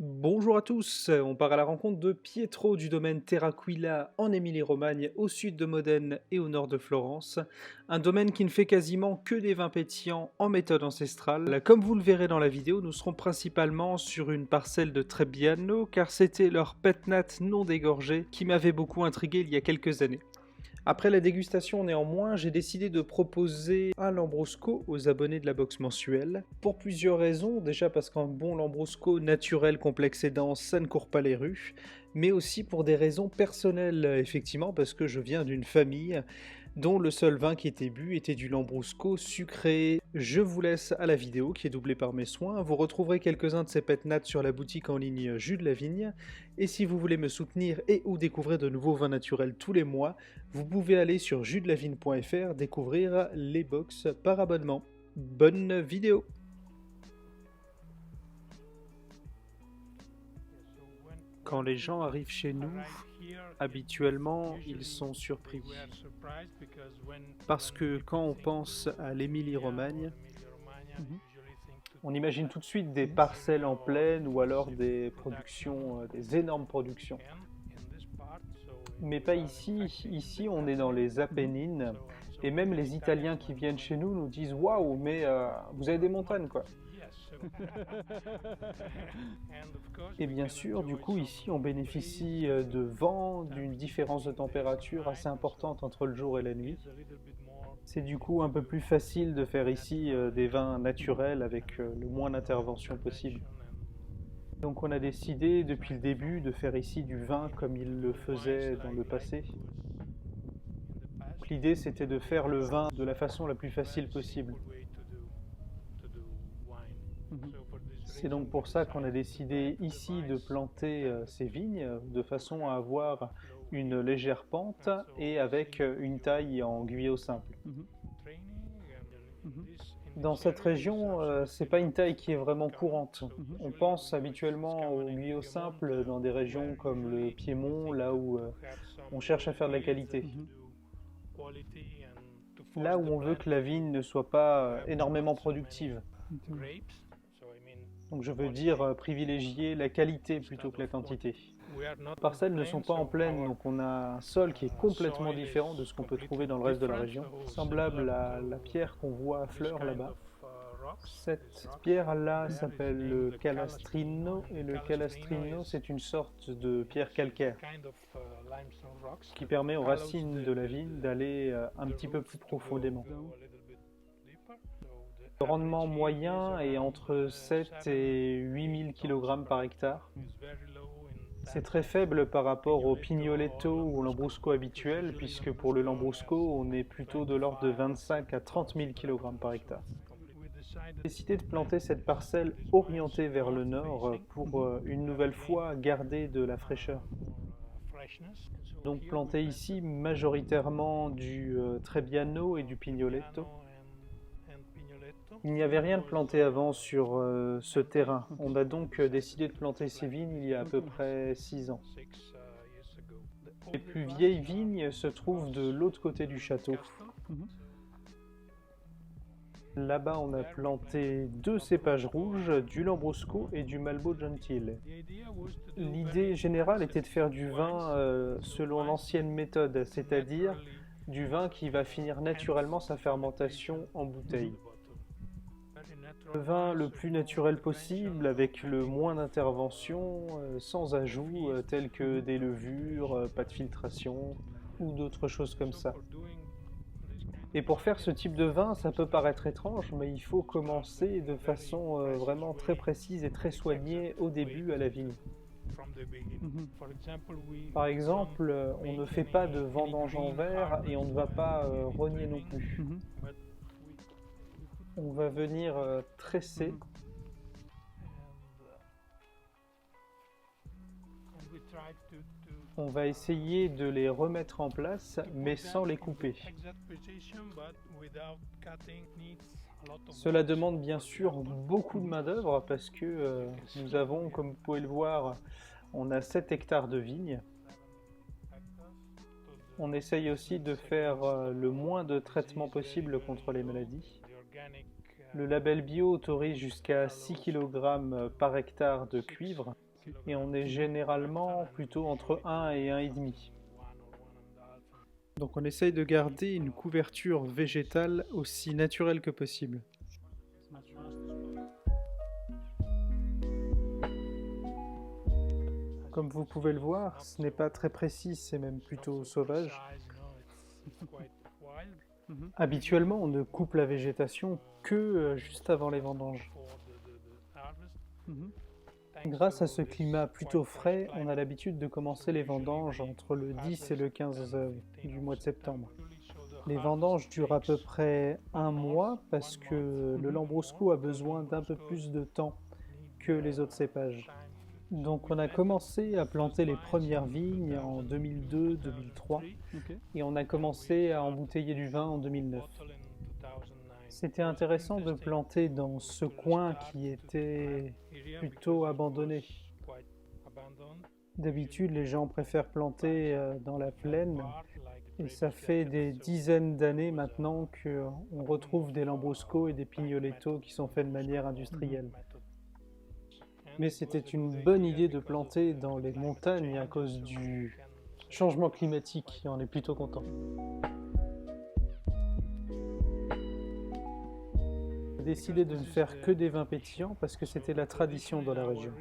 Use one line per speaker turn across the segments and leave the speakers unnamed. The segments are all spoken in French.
Bonjour à tous, on part à la rencontre de Pietro du domaine Terraquila en Émilie-Romagne, au sud de Modène et au nord de Florence. Un domaine qui ne fait quasiment que des vins pétillants en méthode ancestrale. Comme vous le verrez dans la vidéo, nous serons principalement sur une parcelle de Trebbiano, car c'était leur pet nat non dégorgé qui m'avait beaucoup intrigué il y a quelques années. Après la dégustation néanmoins, j'ai décidé de proposer un Lambrusco aux abonnés de la box mensuelle. Pour plusieurs raisons, déjà parce qu'un bon Lambrusco naturel, complexe et dense, ça ne court pas les rues, mais aussi pour des raisons personnelles, effectivement, parce que je viens d'une famille dont le seul vin qui était bu était du Lambrusco sucré. Je vous laisse à la vidéo qui est doublée par mes soins. Vous retrouverez quelques-uns de ces pet nats sur la boutique en ligne Jus de la Vigne. Et si vous voulez me soutenir et ou découvrir de nouveaux vins naturels tous les mois, vous pouvez aller sur jusdelavigne.fr découvrir les box par abonnement. Bonne vidéo! Quand les gens arrivent chez nous, habituellement, ils sont surpris. Parce que quand on pense à l'Émilie-Romagne, on imagine tout de suite des parcelles en plaine ou alors des productions, des énormes productions. Mais pas ici. Ici, on est dans les Apennines. Et même les Italiens qui viennent chez nous nous disent waouh, mais vous avez des montagnes quoi. Et bien sûr, du coup, ici, on bénéficie de vent, d'une différence de température assez importante entre le jour et la nuit. C'est du coup un peu plus facile de faire ici des vins naturels avec le moins d'intervention possible. Donc on a décidé depuis le début de faire ici du vin comme ils le faisaient dans le passé. L'idée c'était de faire le vin de la façon la plus facile possible. C'est donc pour ça qu'on a décidé ici de planter ces vignes de façon à avoir une légère pente et avec une taille en guyot simple. Dans cette région, c'est pas une taille qui est vraiment courante. On pense habituellement au guyot simple dans des régions comme le Piémont, là où on cherche à faire de la qualité. Là où on veut que la vigne ne soit pas énormément productive. Donc je veux dire privilégier la qualité plutôt que la quantité. Les parcelles ne sont pas en plaine, donc on a un sol qui est complètement différent de ce qu'on peut trouver dans le reste de la région, semblable à la pierre qu'on voit à fleurs là-bas. Cette pierre-là s'appelle le calastrino, et le calastrino c'est une sorte de pierre calcaire qui permet aux racines de la vigne d'aller un petit peu plus profondément. Le rendement moyen est entre 7 et 8000 kg par hectare. C'est très faible par rapport au Pignoletto ou au Lambrusco habituel, puisque pour le Lambrusco, on est plutôt de l'ordre de 25 à 30 000 kg par hectare. J'ai décidé de planter cette parcelle orientée vers le nord pour une nouvelle fois garder de la fraîcheur. Donc planter ici majoritairement du Trebbiano et du Pignoletto. Il n'y avait rien de planté avant sur ce terrain. On a donc décidé de planter ces vignes il y a à peu près 6 ans. Les plus vieilles vignes se trouvent de l'autre côté du château. Là-bas, on a planté 2 cépages rouges, du Lambrusco et du Malbo Gentile. L'idée générale était de faire du vin selon l'ancienne méthode, c'est-à-dire du vin qui va finir naturellement sa fermentation en bouteille. Le vin le plus naturel possible, avec le moins d'intervention, sans ajouts tels que des levures, pas de filtration ou d'autres choses comme ça. Et pour faire ce type de vin, ça peut paraître étrange, mais il faut commencer de façon vraiment très précise et très soignée au début à la vigne. Par exemple, on ne fait pas de vendange en verre et on ne va pas rogner non plus. On va venir tresser. On va essayer de les remettre en place, mais sans les couper. Cela demande bien sûr beaucoup de main-d'œuvre parce que nous avons, comme vous pouvez le voir, on a 7 hectares de vignes. On essaye aussi de faire le moins de traitements possible contre les maladies. Le label bio autorise jusqu'à 6 kg par hectare de cuivre. Et on est généralement plutôt entre 1 et 1,5. Donc on essaye de garder une couverture végétale aussi naturelle que possible. Comme vous pouvez le voir, ce n'est pas très précis, c'est même plutôt sauvage. Habituellement, on ne coupe la végétation que juste avant les vendanges. Grâce à ce climat plutôt frais, on a l'habitude de commencer les vendanges entre le 10 et le 15 du mois de septembre. Les vendanges durent à peu près un mois parce que le Lambrusco a besoin d'un peu plus de temps que les autres cépages. Donc on a commencé à planter les premières vignes en 2002-2003 et on a commencé à embouteiller du vin en 2009. C'était intéressant de planter dans ce coin qui était plutôt abandonné. D'habitude, les gens préfèrent planter dans la plaine et ça fait des dizaines d'années maintenant qu'on retrouve des lambrusco et des pignoletto qui sont faits de manière industrielle. Mais c'était une bonne idée de planter dans les montagnes à cause du changement climatique et on est plutôt content. On a décidé de ne faire que des vins pétillants parce que c'était la tradition dans la région.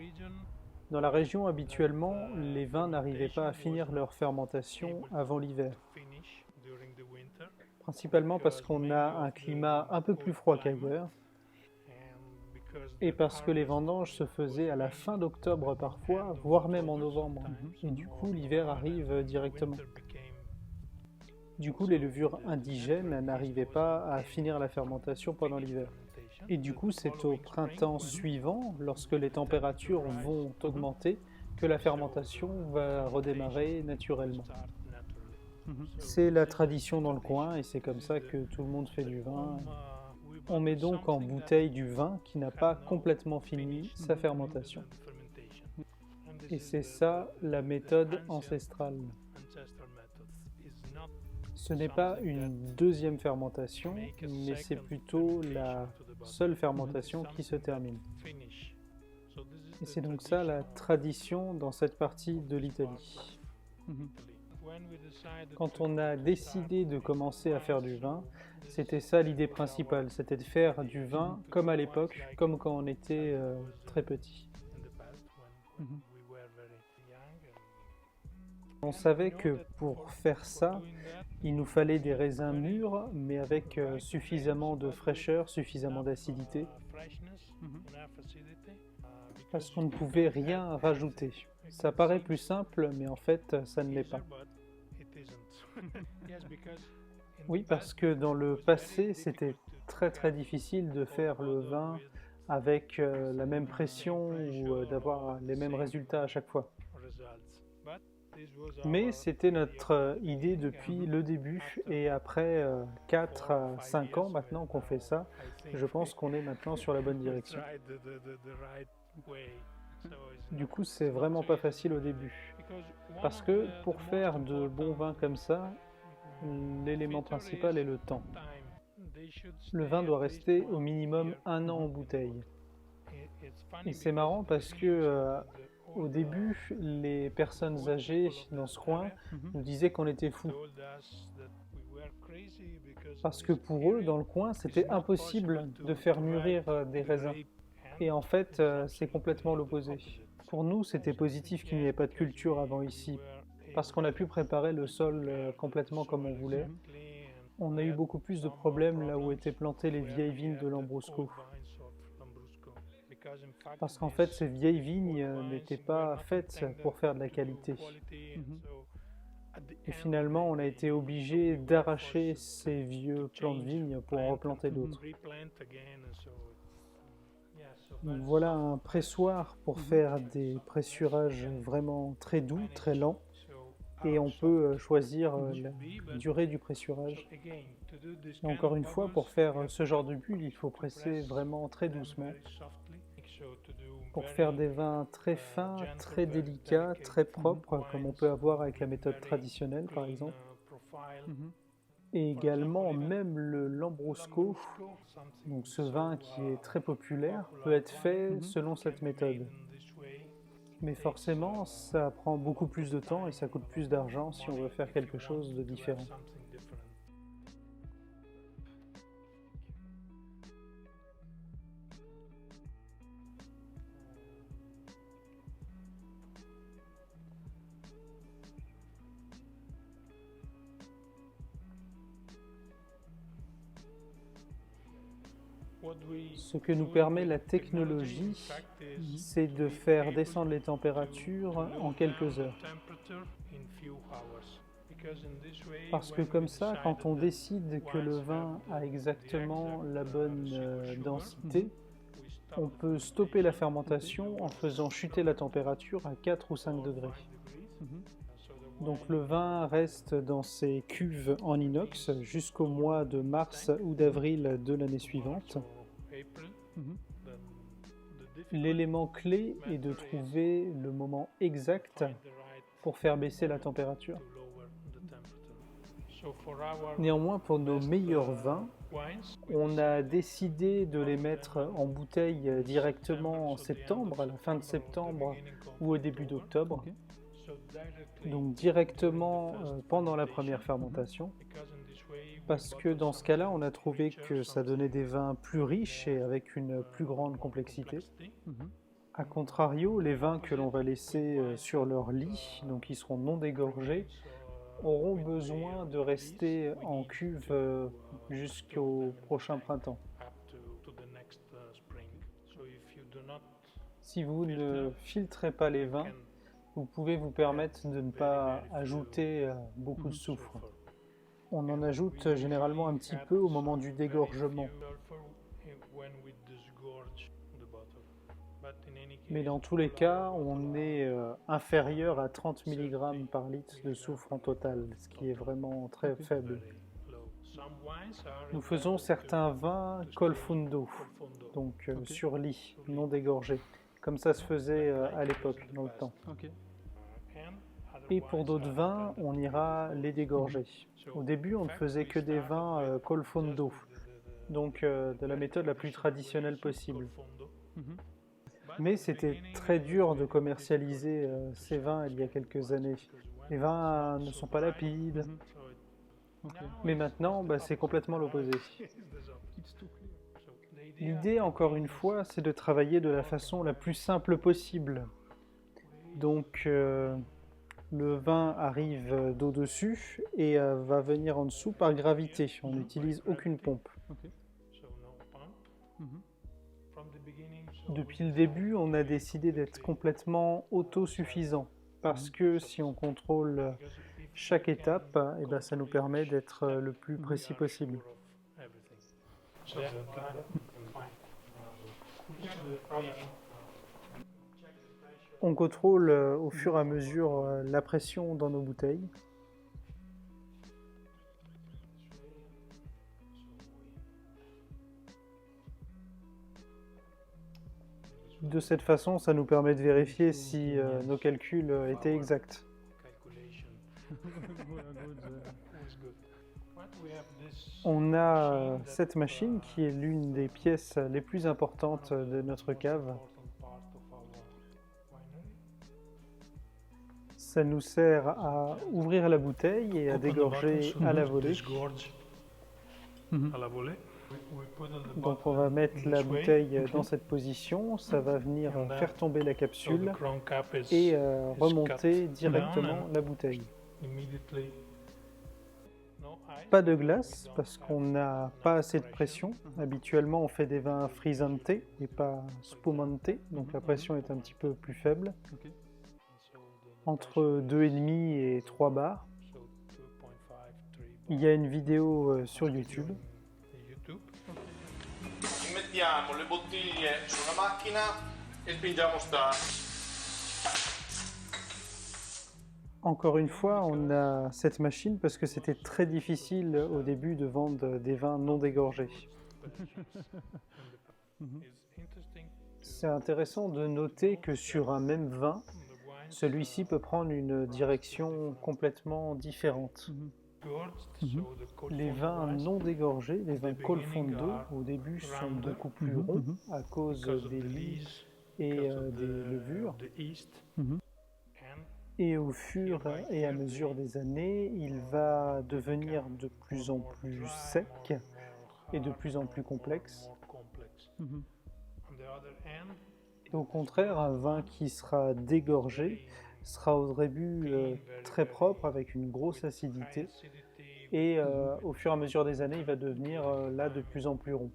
Dans la région, habituellement, les vins n'arrivaient pas à finir leur fermentation avant l'hiver. Principalement parce qu'on a un climat un peu plus froid qu'ailleurs et parce que les vendanges se faisaient à la fin d'octobre parfois, voire même en novembre. Et du coup, l'hiver arrive directement. Du coup, les levures indigènes n'arrivaient pas à finir la fermentation pendant l'hiver. Et du coup, c'est au printemps suivant, lorsque les températures vont augmenter, que la fermentation va redémarrer naturellement. C'est la tradition dans le coin et c'est comme ça que tout le monde fait du vin. On met donc en bouteille du vin qui n'a pas complètement fini sa fermentation. Et c'est ça la méthode ancestrale. Ce n'est pas une deuxième fermentation, mais c'est plutôt la seule fermentation qui se termine. Et c'est donc ça la tradition dans cette partie de l'Italie. Quand on a décidé de commencer à faire du vin, c'était ça l'idée principale, c'était de faire du vin comme à l'époque, comme quand on était très petit. On savait que pour faire ça, il nous fallait des raisins mûrs, mais avec suffisamment de fraîcheur, suffisamment d'acidité, parce qu'on ne pouvait rien rajouter. Ça paraît plus simple, mais en fait, ça ne l'est pas. Oui, parce que dans le passé, c'était très difficile de faire le vin avec la même pression ou d'avoir les mêmes résultats à chaque fois. Mais c'était notre idée depuis le début et après 4 à 5 ans maintenant qu'on fait ça, je pense qu'on est maintenant sur la bonne direction. Du coup, c'est vraiment pas facile au début. Parce que pour faire de bons vins comme ça, l'élément principal est le temps. Le vin doit rester au minimum 1 an en bouteille. Et c'est marrant parce que au début, les personnes âgées dans ce coin nous disaient qu'on était fous. Parce que pour eux, dans le coin, c'était impossible de faire mûrir des raisins. Et en fait, c'est complètement l'opposé. Pour nous, c'était positif qu'il n'y ait pas de culture avant ici, parce qu'on a pu préparer le sol complètement comme on voulait. On a eu beaucoup plus de problèmes là où étaient plantées les vieilles vignes de Lambrusco. Parce qu'en fait, ces vieilles vignes n'étaient pas faites pour faire de la qualité. Et finalement, on a été obligé d'arracher ces vieux plants de vignes pour en replanter d'autres. Donc voilà un pressoir pour faire des pressurages vraiment très doux, très lents. Et on peut choisir la durée du pressurage. Et encore une fois, pour faire ce genre de bulle, il faut presser vraiment très doucement. Pour faire des vins très fins, très délicats, très propres, comme on peut avoir avec la méthode traditionnelle par exemple. Et également, même le Lambrusco, donc ce vin qui est très populaire, peut être fait selon cette méthode. Mais forcément, ça prend beaucoup plus de temps et ça coûte plus d'argent si on veut faire quelque chose de différent. Ce que nous permet la technologie, c'est de faire descendre les températures en quelques heures. Parce que comme ça, quand on décide que le vin a exactement la bonne densité, on peut stopper la fermentation en faisant chuter la température à 4 ou 5 degrés. Donc le vin reste dans ses cuves en inox jusqu'au mois de mars ou d'avril de l'année suivante. L'élément clé est de trouver le moment exact pour faire baisser la température. Néanmoins, pour nos meilleurs vins, on a décidé de les mettre en bouteille directement en septembre, à la fin de septembre ou au début d'octobre. Donc directement pendant la première fermentation, parce que dans ce cas-là, on a trouvé que ça donnait des vins plus riches et avec une plus grande complexité. A contrario, les vins que l'on va laisser sur leur lit, donc qui seront non dégorgés, auront besoin de rester en cuve jusqu'au prochain printemps. Si vous ne filtrez pas les vins, vous pouvez vous permettre de ne pas ajouter beaucoup de soufre. On en ajoute généralement un petit peu au moment du dégorgement. Mais dans tous les cas, on est inférieur à 30 mg par litre de soufre en total, ce qui est vraiment très faible. Nous faisons certains vins col fondo, donc sur lit, non dégorgés, comme ça se faisait à l'époque, dans le temps. Et pour d'autres vins, on ira les dégorger. Au début, on ne faisait que des vins col fondo, donc de la méthode la plus traditionnelle possible. Mais c'était très dur de commercialiser ces vins il y a quelques années. Les vins ne sont pas lapides. Mais maintenant, c'est complètement l'opposé. L'idée, encore une fois, c'est de travailler de la façon la plus simple possible. Donc, le vin arrive d'au-dessus et va venir en dessous par gravité. On n'utilise aucune pompe. Depuis le début, on a décidé d'être complètement autosuffisant parce que si on contrôle chaque étape, ça nous permet d'être le plus précis possible. On contrôle au fur et à mesure la pression dans nos bouteilles. De cette façon, ça nous permet de vérifier si nos calculs étaient exacts. On a cette machine qui est l'une des pièces les plus importantes de notre cave. Ça nous sert à ouvrir la bouteille et à dégorger à la volée. Donc on va mettre la bouteille dans cette position, ça va venir faire tomber la capsule et remonter directement la bouteille. Pas de glace parce qu'on n'a pas assez de pression. Habituellement on fait des vins frizzante et pas spumante, donc la pression est un petit peu plus faible. Entre 2,5 et 3 bars. Il y a une vidéo sur YouTube.
Mettiamo le bottiglie sulla macchina e spingiamo sta.
Encore une fois, on a cette machine parce que c'était très difficile au début de vendre des vins non dégorgés. C'est intéressant de noter que sur un même vin, celui-ci peut prendre une direction complètement différente. Les vins non dégorgés, les vins col fondo, au début sont beaucoup plus ronds à cause des lies et des levures. Et au fur et à mesure des années, il va devenir de plus en plus sec et de plus en plus complexe. Et au contraire, un vin qui sera dégorgé sera au début très propre avec une grosse acidité et au fur et à mesure des années, il va devenir là de plus en plus rond.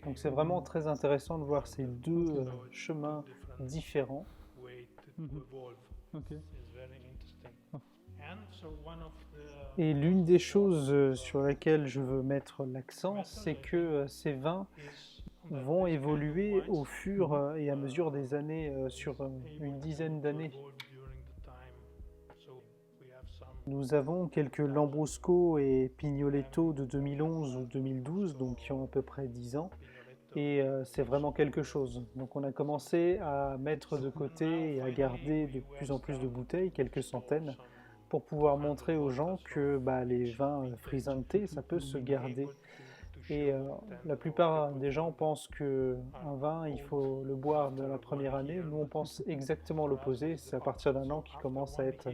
Donc c'est vraiment très intéressant de voir ces deux chemins différents.
Ok.
Et l'une des choses sur lesquelles je veux mettre l'accent, c'est que ces vins vont évoluer au fur et à mesure des années, sur une dizaine d'années. Nous avons quelques Lambrusco et Pignoletto de 2011 ou 2012, donc qui ont à peu près 10 ans, et c'est vraiment quelque chose. Donc on a commencé à mettre de côté et à garder de plus en plus de bouteilles, quelques centaines, pour pouvoir montrer aux gens que les vins Frizzante, ça peut se garder. Et la plupart des gens pensent qu'un vin, il faut le boire dans la première année. Nous, on pense exactement l'opposé. C'est à partir d'un an qu'il commence à être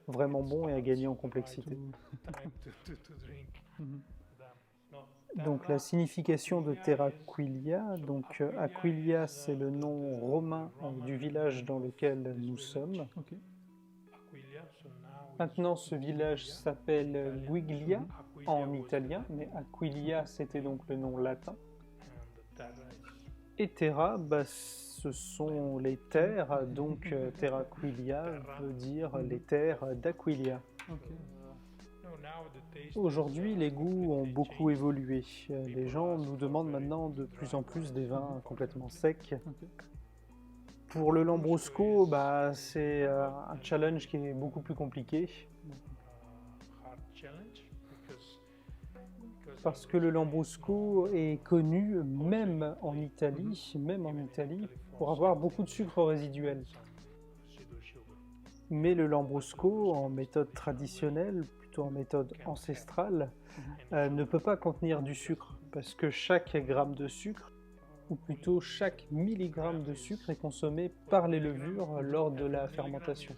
vraiment bon et à gagner en complexité. Donc la signification de Terraquillia, donc Aquilia, c'est le nom romain du village dans lequel nous sommes.
Ok.
Maintenant, ce village s'appelle Guiglia en italien, mais Aquilia, c'était donc le nom latin. Et Terra, ce sont les terres, donc Terraquillia veut dire les terres d'Aquilia.
Ok.
Aujourd'hui, les goûts ont beaucoup évolué. Les gens nous demandent maintenant de plus en plus des vins complètement secs.
Ok.
Pour le Lambrusco, c'est un challenge qui est beaucoup plus compliqué. Parce que le Lambrusco est connu même en Italie, pour avoir beaucoup de sucre résiduel. Mais le Lambrusco, en méthode traditionnelle, plutôt en méthode ancestrale, ne peut pas contenir du sucre, parce que chaque gramme de sucre, ou plutôt chaque milligramme de sucre est consommé par les levures lors de la fermentation.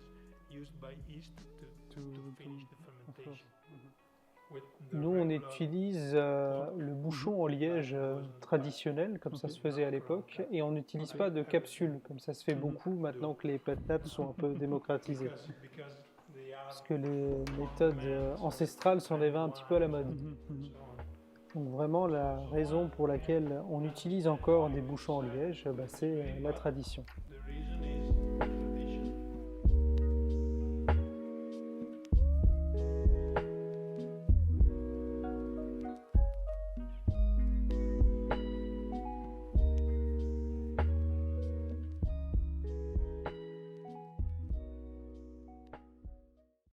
Nous, on utilise le bouchon en liège traditionnel, comme ça se faisait à l'époque, et on n'utilise pas de capsule, comme ça se fait beaucoup maintenant que les patates sont un peu démocratisées. Parce que les méthodes ancestrales sont des vins un petit peu à la mode. Donc vraiment, la raison pour laquelle on utilise encore des bouchons en liège, c'est la tradition.